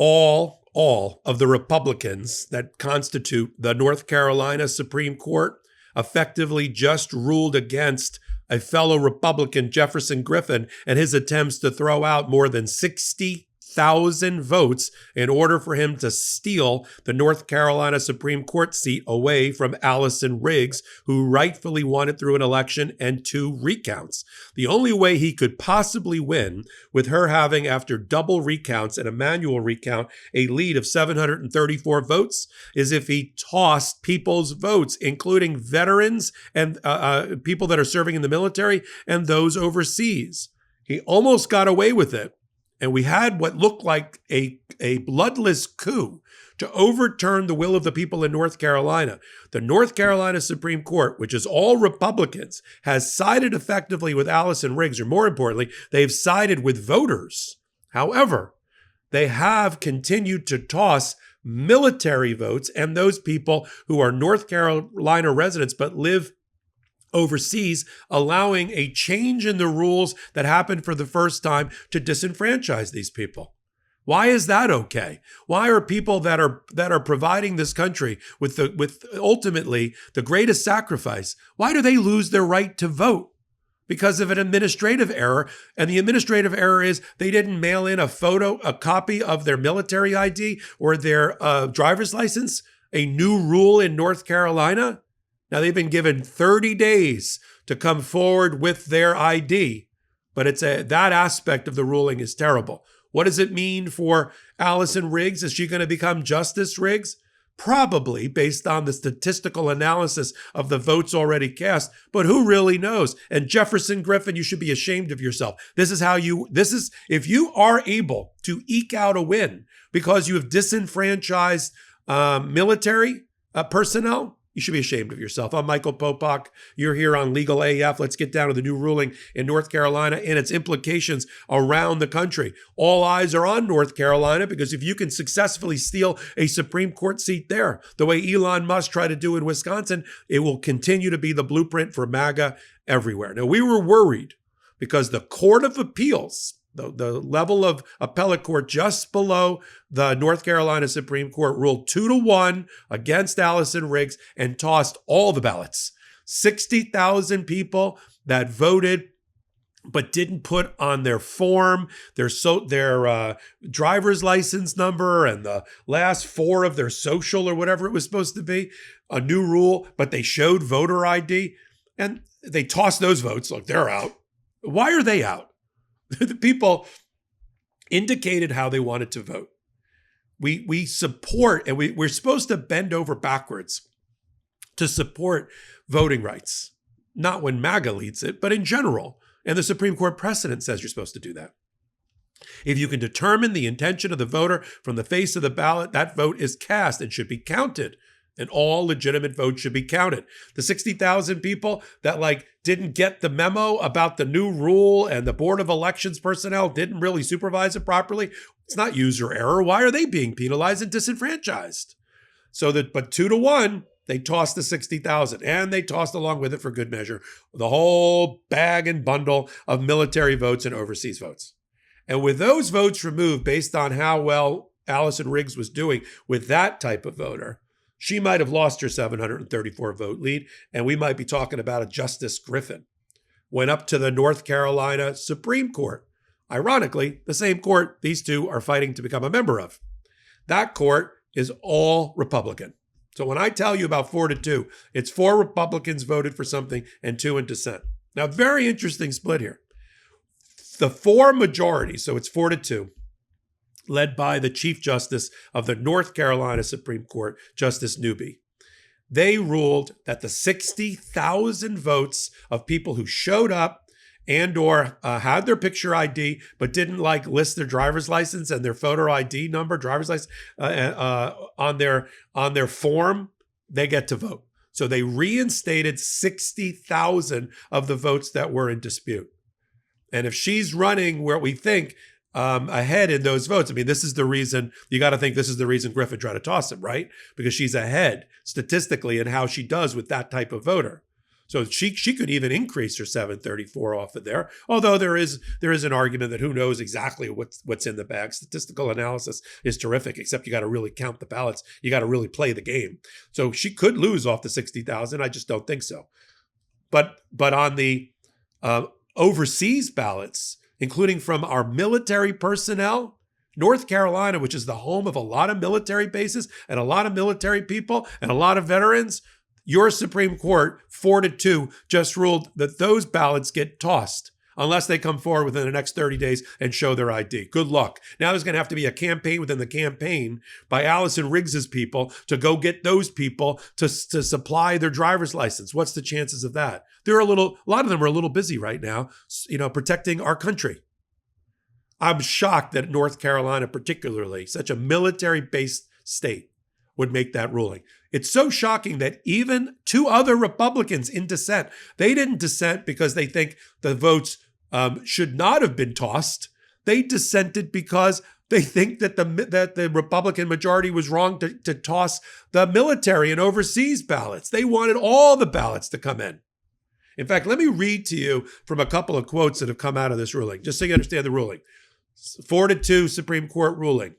all of the Republicans that constitute the North Carolina Supreme Court effectively just ruled against a fellow Republican, Jefferson Griffin, and his attempts to throw out more than 60,000 votes in order for him to steal the North Carolina Supreme Court seat away from Allison Riggs, who rightfully won it through an election and 2 recounts. The only way he could possibly win, with her having, after double recounts and a manual recount, a lead of 734 votes, is if he tossed people's votes, including veterans and people that are serving in the military and those overseas. He almost got away with it. And we had what looked like a bloodless coup to overturn the will of the people in North Carolina. The North Carolina Supreme Court, which is all Republicans, has sided effectively with Allison Riggs, or more importantly, they've sided with voters. However, they have continued to toss military votes and those people who are North Carolina residents but live overseas, allowing a change in the rules that happened for the first time to disenfranchise these people. Why is that okay? Why are people that are providing this country with ultimately the greatest sacrifice, why do they lose their right to vote? Because of an administrative error. And the administrative error is they didn't mail in a copy of their military ID or their driver's license, a new rule in North Carolina. Now, they've been given 30 days to come forward with their ID, but that aspect of the ruling is terrible. What does it mean for Allison Riggs? Is she going to become Justice Riggs? Probably, based on the statistical analysis of the votes already cast, but who really knows? And Jefferson Griffin, you should be ashamed of yourself. If you are able to eke out a win because you have disenfranchised military personnel, you should be ashamed of yourself. I'm Michael Popok. You're here on Legal AF. Let's get down to the new ruling in North Carolina and its implications around the country. All eyes are on North Carolina because if you can successfully steal a Supreme Court seat there, the way Elon Musk tried to do in Wisconsin, it will continue to be the blueprint for MAGA everywhere. Now, we were worried because the Court of Appeals, the level of appellate court just below the North Carolina Supreme Court, ruled 2-1 against Allison Riggs and tossed all the ballots. 60,000 people that voted but didn't put on their form their driver's license number and the last 4 of their social or whatever it was supposed to be, a new rule, but they showed voter ID, and they tossed those votes. Look, they're out. Why are they out? The people indicated how they wanted to vote. We support, and we're supposed to bend over backwards to support voting rights. Not when MAGA leads it, but in general. And the Supreme Court precedent says you're supposed to do that. If you can determine the intention of the voter from the face of the ballot, that vote is cast and should be counted. And all legitimate votes should be counted. The 60,000 people that didn't get the memo about the new rule and the Board of Elections personnel didn't really supervise it properly, it's not user error. Why are they being penalized and disenfranchised? But 2-1, they tossed the 60,000, and they tossed along with it, for good measure, the whole bag and bundle of military votes and overseas votes. And with those votes removed based on how well Allison Riggs was doing with that type of voter, she might have lost her 734 vote lead, and we might be talking about a Justice Griffin. Went up to the North Carolina Supreme Court. Ironically, the same court these two are fighting to become a member of. That court is all Republican. So when I tell you about 4-2, it's 4 Republicans voted for something and 2 in dissent. Now, very interesting split here. The 4 majority, so it's 4-2, led by the Chief Justice of the North Carolina Supreme Court, Justice Newby. They ruled that the 60,000 votes of people who showed up and or had their picture ID but didn't list their driver's license and their photo ID number, driver's license, on their form, they get to vote. So they reinstated 60,000 of the votes that were in dispute. And if she's running where we think ahead in those votes. I mean, this is the reason, you got to think this is the reason Griffin tried to toss him, right? Because she's ahead statistically in how she does with that type of voter. So she could even increase her 734 off of there. Although there is an argument that who knows exactly what's in the bag. Statistical analysis is terrific, except you got to really count the ballots. You got to really play the game. So she could lose off the 60,000. I just don't think so. But on the overseas ballots, including from our military personnel, North Carolina, which is the home of a lot of military bases and a lot of military people and a lot of veterans, your Supreme Court, 4-2, just ruled that those ballots get tossed unless they come forward within the next 30 days and show their ID. Good luck. Now there's going to have to be a campaign within the campaign by Allison Riggs's people to go get those people to supply their driver's license. What's the chances of that? A lot of them are a little busy right now, protecting our country. I'm shocked that North Carolina, particularly, such a military-based state, would make that ruling. It's so shocking that even two other Republicans in dissent, they didn't dissent because they think the votes should not have been tossed. They dissented because they think that the Republican majority was wrong to toss the military and overseas ballots. They wanted all the ballots to come in. In fact, let me read to you from a couple of quotes that have come out of this ruling, just so you understand the ruling. 4-2 Supreme Court ruling,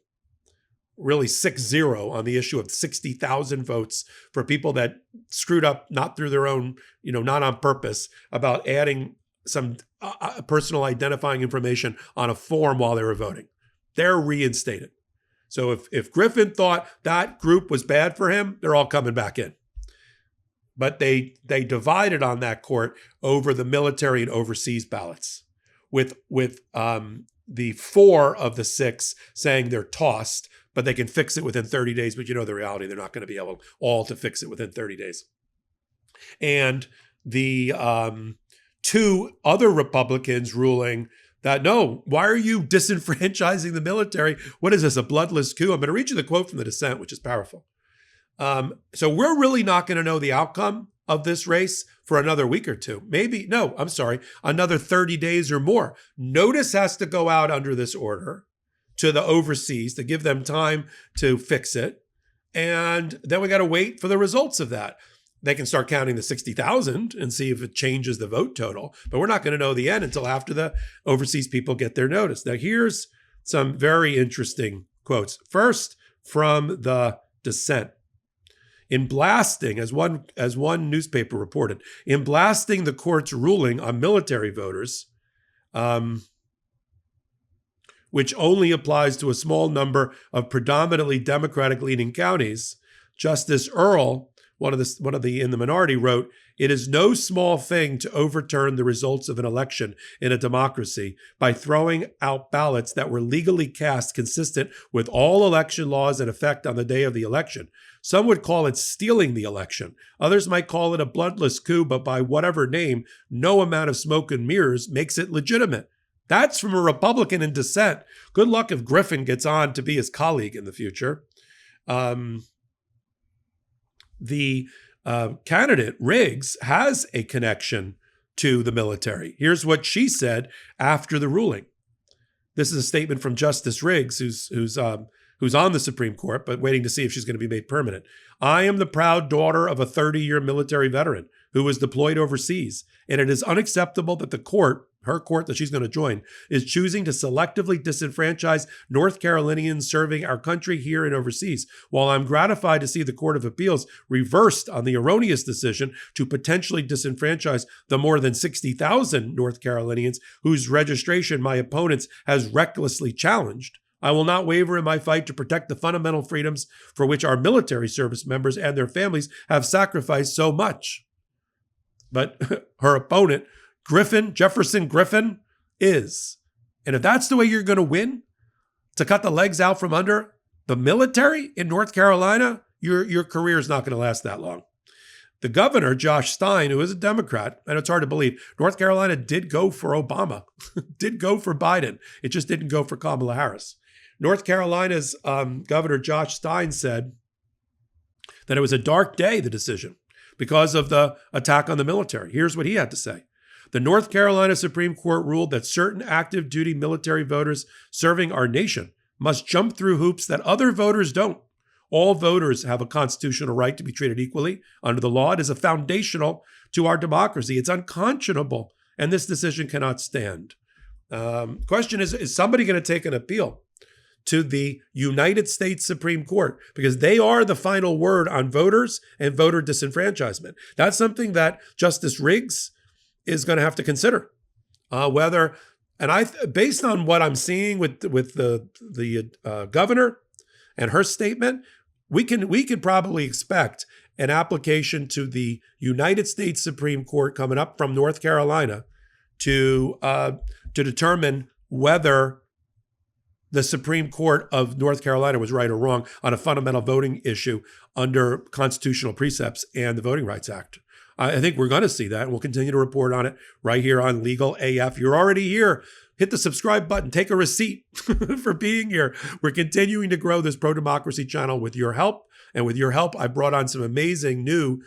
really 6-0 on the issue of 60,000 votes for people that screwed up, not through their own, not on purpose, about adding some personal identifying information on a form while they were voting. They're reinstated. So if Griffin thought that group was bad for him, they're all coming back in. But they divided on that court over the military and overseas ballots, with the 4 of the 6 saying they're tossed, but they can fix it within 30 days. But the reality, they're not going to be able all to fix it within 30 days. And the 2 other Republicans ruling that, no, why are you disenfranchising the military? What is this, a bloodless coup? I'm going to read you the quote from the dissent, which is powerful. So we're really not going to know the outcome of this race for another week or two. Another 30 days or more. Notice has to go out under this order to the overseas to give them time to fix it. And then we got to wait for the results of that. They can start counting the 60,000 and see if it changes the vote total, but we're not going to know the end until after the overseas people get their notice. Now, here's some very interesting quotes. First, from the dissent. In blasting, as one newspaper reported, in blasting the court's ruling on military voters, which only applies to a small number of predominantly Democratic-leaning counties, Justice Earl, one of the in the minority, wrote, "It is no small thing to overturn the results of an election in a democracy by throwing out ballots that were legally cast consistent with all election laws in effect on the day of the election. Some would call it stealing the election. Others might call it a bloodless coup, but by whatever name, no amount of smoke and mirrors makes it legitimate." That's from a Republican in dissent. Good luck if Griffin gets on to be his colleague in the future. The candidate, Riggs, has a connection to the military. Here's what she said after the ruling. This is a statement from Justice Riggs, who's on the Supreme Court, but waiting to see if she's going to be made permanent. "I am the proud daughter of a 30-year military veteran who was deployed overseas, and it is unacceptable that her court that she's going to join, is choosing to selectively disenfranchise North Carolinians serving our country here and overseas. While I'm gratified to see the Court of Appeals reversed on the erroneous decision to potentially disenfranchise the more than 60,000 North Carolinians whose registration my opponents has recklessly challenged, I will not waver in my fight to protect the fundamental freedoms for which our military service members and their families have sacrificed so much." But her opponent, Jefferson Griffin, is. And if that's the way you're going to win, to cut the legs out from under the military in North Carolina, your career is not going to last that long. The governor, Josh Stein, who is a Democrat, and it's hard to believe, North Carolina did go for Obama, did go for Biden. It just didn't go for Kamala Harris. North Carolina's Governor Josh Stein said that it was a dark day, the decision, because of the attack on the military. Here's what he had to say. "The North Carolina Supreme Court ruled that certain active duty military voters serving our nation must jump through hoops that other voters don't. All voters have a constitutional right to be treated equally under the law. It is a foundational to our democracy. It's unconscionable, and this decision cannot stand. Question is somebody going to take an appeal to the United States Supreme Court? Because they are the final word on voters and voter disenfranchisement. That's something that Justice Riggs is going to have to consider. Based on what I'm seeing with the governor and her statement, we could probably expect an application to the United States Supreme Court coming up from North Carolina to determine whether the Supreme Court of North Carolina was right or wrong on a fundamental voting issue under constitutional precepts and the Voting Rights Act. I think we're going to see that, and we'll continue to report on it right here on Legal AF. You're already here. Hit the subscribe button. Take a receipt for being here. We're continuing to grow this pro-democracy channel with your help. And with your help, I brought on some amazing new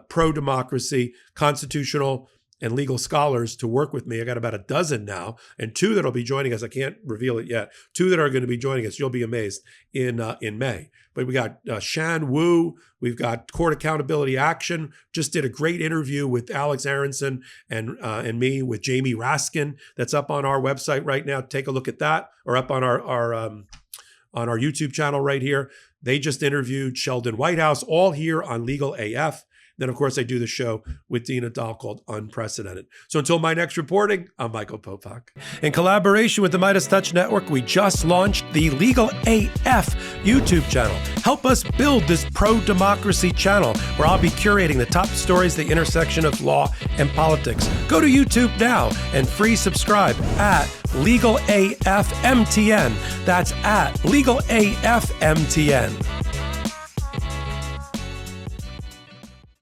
pro-democracy constitutional and legal scholars to work with me. I got about a dozen now, and 2 that'll be joining us. I can't reveal it yet. 2 that are going to be joining us. You'll be amazed in May. But we got Shan Wu. We've got Court Accountability Action. Just did a great interview with Alex Aronson and me with Jamie Raskin. That's up on our website right now. Take a look at that, or up on our YouTube channel right here. They just interviewed Sheldon Whitehouse, all here on Legal AF. Then, of course, I do the show with Dina Dahl called Unprecedented. So until my next reporting, I'm Michael Popok. In collaboration with the Midas Touch Network, we just launched the Legal AF YouTube channel. Help us build this pro-democracy channel where I'll be curating the top stories, the intersection of law and politics. Go to YouTube now and free subscribe at Legal AF MTN. That's at Legal AF MTN.